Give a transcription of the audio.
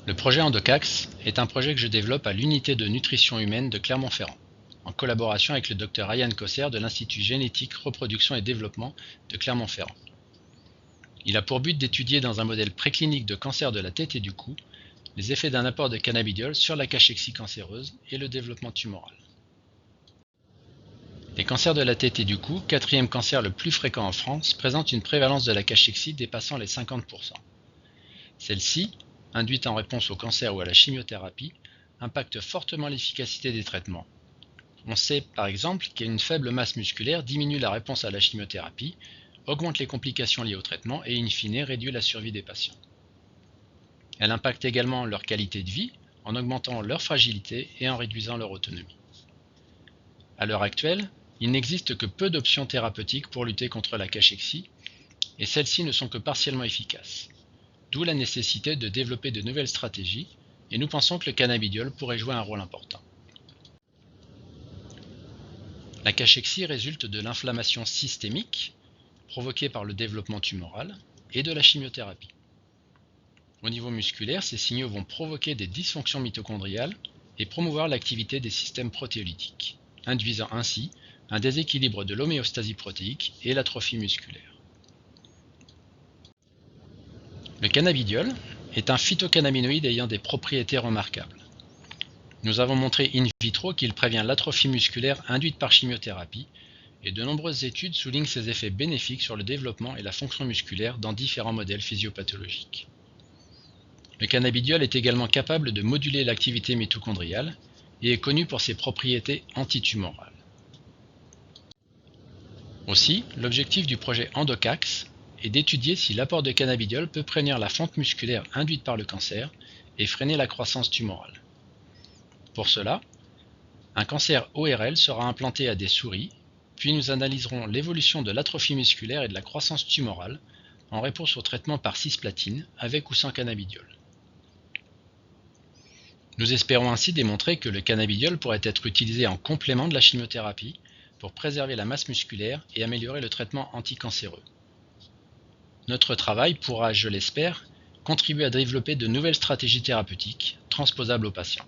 Le projet Endocax est un projet que je développe à l'unité de nutrition humaine de Clermont-Ferrand, en collaboration avec le Dr Ryan Kosser de l'Institut Génétique, Reproduction et Développement de Clermont-Ferrand. Il a pour but d'étudier dans un modèle préclinique de cancer de la tête et du cou les effets d'un apport de cannabidiol sur la cachexie cancéreuse et le développement tumoral. Les cancers de la tête et du cou, quatrième cancer le plus fréquent en France, présentent une prévalence de la cachexie dépassant les 50%. Celle-ci, induite en réponse au cancer ou à la chimiothérapie, impacte fortement l'efficacité des traitements. On sait par exemple qu'une faible masse musculaire diminue la réponse à la chimiothérapie, augmente les complications liées au traitement et in fine réduit la survie des patients. Elle impacte également leur qualité de vie en augmentant leur fragilité et en réduisant leur autonomie. À l'heure actuelle, il n'existe que peu d'options thérapeutiques pour lutter contre la cachexie et celles-ci ne sont que partiellement efficaces. D'où la nécessité de développer de nouvelles stratégies et nous pensons que le cannabidiol pourrait jouer un rôle important. La cachexie résulte de l'inflammation systémique provoquée par le développement tumoral et de la chimiothérapie. Au niveau musculaire, ces signaux vont provoquer des dysfonctions mitochondriales et promouvoir l'activité des systèmes protéolytiques, induisant ainsi un déséquilibre de l'homéostasie protéique et l'atrophie musculaire. Le cannabidiol est un phytocannabinoïde ayant des propriétés remarquables. Nous avons montré in vitro qu'il prévient l'atrophie musculaire induite par chimiothérapie et de nombreuses études soulignent ses effets bénéfiques sur le développement et la fonction musculaire dans différents modèles physiopathologiques. Le cannabidiol est également capable de moduler l'activité mitochondriale et est connu pour ses propriétés antitumorales. Aussi, l'objectif du projet Endocax est d'étudier si l'apport de cannabidiol peut prévenir la fonte musculaire induite par le cancer et freiner la croissance tumorale. Pour cela, un cancer ORL sera implanté à des souris, puis nous analyserons l'évolution de l'atrophie musculaire et de la croissance tumorale en réponse au traitement par cisplatine avec ou sans cannabidiol. Nous espérons ainsi démontrer que le cannabidiol pourrait être utilisé en complément de la chimiothérapie pour préserver la masse musculaire et améliorer le traitement anticancéreux. Notre travail pourra, je l'espère, contribuer à développer de nouvelles stratégies thérapeutiques transposables aux patients.